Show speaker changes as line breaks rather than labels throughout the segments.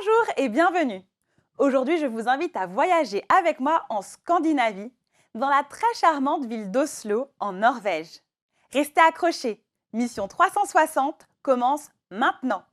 Bonjour et bienvenue. Aujourd'hui, je vous invite à voyager avec moi en Scandinavie, dans la très charmante ville d'Oslo, en Norvège. Restez accrochés, Mission 360 commence maintenant.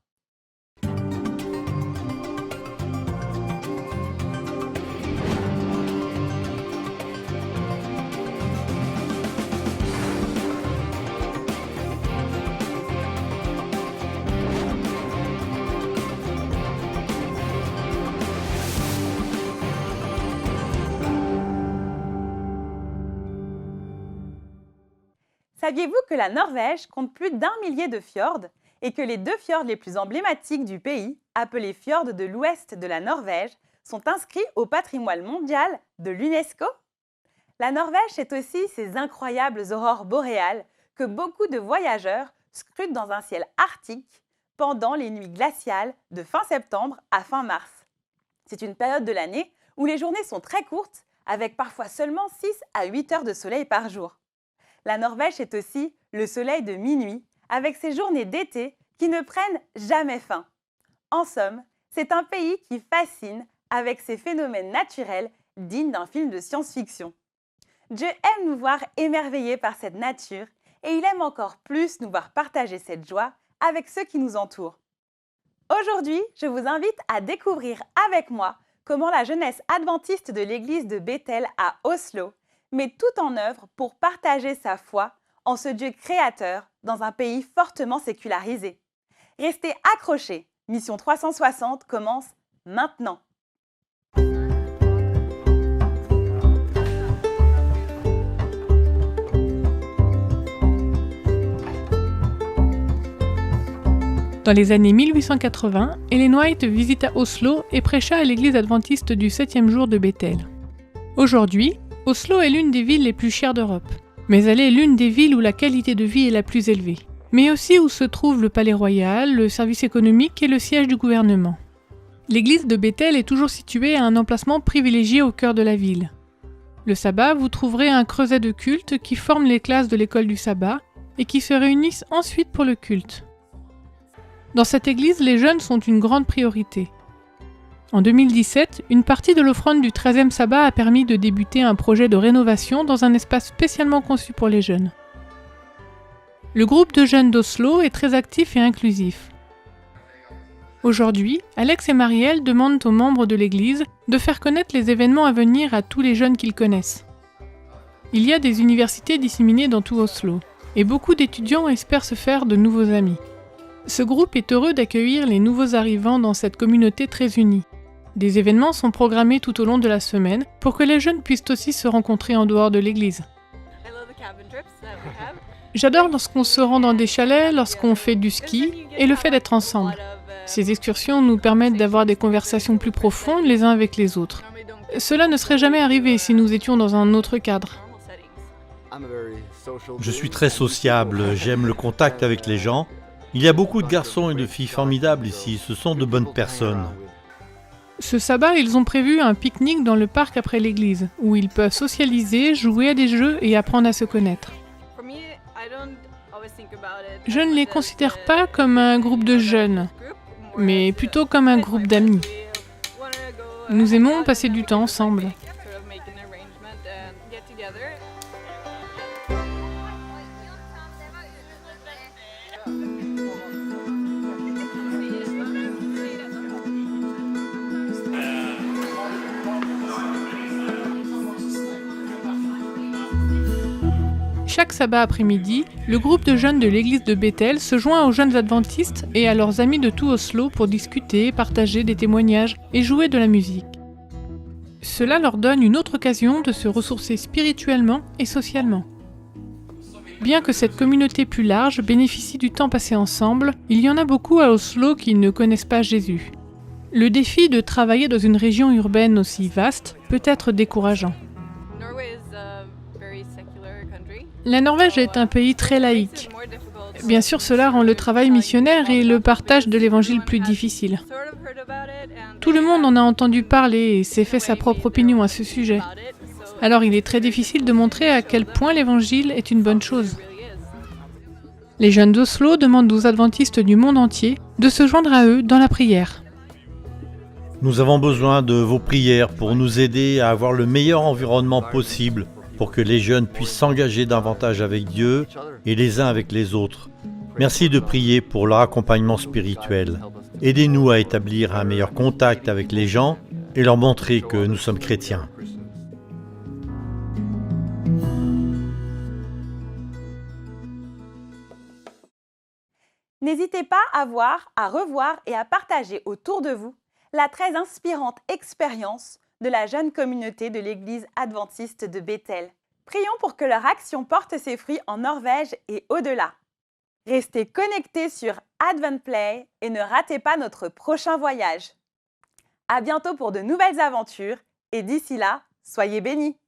Saviez-vous que la Norvège compte plus d'1 millier de fjords et que les 2 fjords les plus emblématiques du pays, appelés fjords de l'ouest de la Norvège, sont inscrits au patrimoine mondial de l'UNESCO? La Norvège, c'est aussi ces incroyables aurores boréales que beaucoup de voyageurs scrutent dans un ciel arctique pendant les nuits glaciales de fin septembre à fin mars. C'est une période de l'année où les journées sont très courtes, avec parfois seulement 6 à 8 heures de soleil par jour. La Norvège est aussi le soleil de minuit, avec ses journées d'été qui ne prennent jamais fin. En somme, c'est un pays qui fascine avec ses phénomènes naturels dignes d'un film de science-fiction. Dieu aime nous voir émerveillés par cette nature et il aime encore plus nous voir partager cette joie avec ceux qui nous entourent. Aujourd'hui, je vous invite à découvrir avec moi comment la jeunesse adventiste de l'église de Bethel à Oslo met tout en œuvre pour partager sa foi en ce Dieu créateur dans un pays fortement sécularisé. Restez accrochés, Mission 360 commence maintenant.
Dans les années 1880, Ellen White visita Oslo et prêcha à l'église adventiste du 7e jour de Bethel. Aujourd'hui, Oslo est l'une des villes les plus chères d'Europe, mais elle est l'une des villes où la qualité de vie est la plus élevée, mais aussi où se trouve le palais royal, le service économique et le siège du gouvernement. L'église de Bethel est toujours située à un emplacement privilégié au cœur de la ville. Le sabbat, vous trouverez un creuset de culte qui forme les classes de l'école du sabbat et qui se réunissent ensuite pour le culte. Dans cette église, les jeunes sont une grande priorité. En 2017, une partie de l'offrande du 13e sabbat a permis de débuter un projet de rénovation dans un espace spécialement conçu pour les jeunes. Le groupe de jeunes d'Oslo est très actif et inclusif. Aujourd'hui, Alex et Marielle demandent aux membres de l'église de faire connaître les événements à venir à tous les jeunes qu'ils connaissent. Il y a des universités disséminées dans tout Oslo, et beaucoup d'étudiants espèrent se faire de nouveaux amis. Ce groupe est heureux d'accueillir les nouveaux arrivants dans cette communauté très unie. Des événements sont programmés tout au long de la semaine pour que les jeunes puissent aussi se rencontrer en dehors de l'église. J'adore lorsqu'on se rend dans des chalets, lorsqu'on fait du ski et le fait d'être ensemble. Ces excursions nous permettent d'avoir des conversations plus profondes les uns avec les autres. Cela ne serait jamais arrivé si nous étions dans un autre cadre.
Je suis très sociable, j'aime le contact avec les gens. Il y a beaucoup de garçons et de filles formidables ici, ce sont de bonnes personnes.
Ce sabbat, ils ont prévu un pique-nique dans le parc après l'église, où ils peuvent socialiser, jouer à des jeux et apprendre à se connaître. Je ne les considère pas comme un groupe de jeunes, mais plutôt comme un groupe d'amis. Nous aimons passer du temps ensemble. Chaque sabbat après-midi, le groupe de jeunes de l'église de Bethel se joint aux jeunes adventistes et à leurs amis de tout Oslo pour discuter, partager des témoignages et jouer de la musique. Cela leur donne une autre occasion de se ressourcer spirituellement et socialement. Bien que cette communauté plus large bénéficie du temps passé ensemble, il y en a beaucoup à Oslo qui ne connaissent pas Jésus. Le défi de travailler dans une région urbaine aussi vaste peut être décourageant. La Norvège est un pays très laïque. Bien sûr, cela rend le travail missionnaire et le partage de l'évangile plus difficile. Tout le monde en a entendu parler et s'est fait sa propre opinion à ce sujet. Alors il est très difficile de montrer à quel point l'évangile est une bonne chose. Les jeunes d'Oslo demandent aux adventistes du monde entier de se joindre à eux dans la prière.
Nous avons besoin de vos prières pour nous aider à avoir le meilleur environnement possible pour que les jeunes puissent s'engager davantage avec Dieu et les uns avec les autres. Merci de prier pour leur accompagnement spirituel. Aidez-nous à établir un meilleur contact avec les gens et leur montrer que nous sommes chrétiens.
N'hésitez pas à voir, à revoir et à partager autour de vous la très inspirante expérience de la jeune communauté de l'Église adventiste de Bethel. Prions pour que leur action porte ses fruits en Norvège et au-delà. Restez connectés sur AdventPlay et ne ratez pas notre prochain voyage. À bientôt pour de nouvelles aventures et d'ici là, soyez bénis!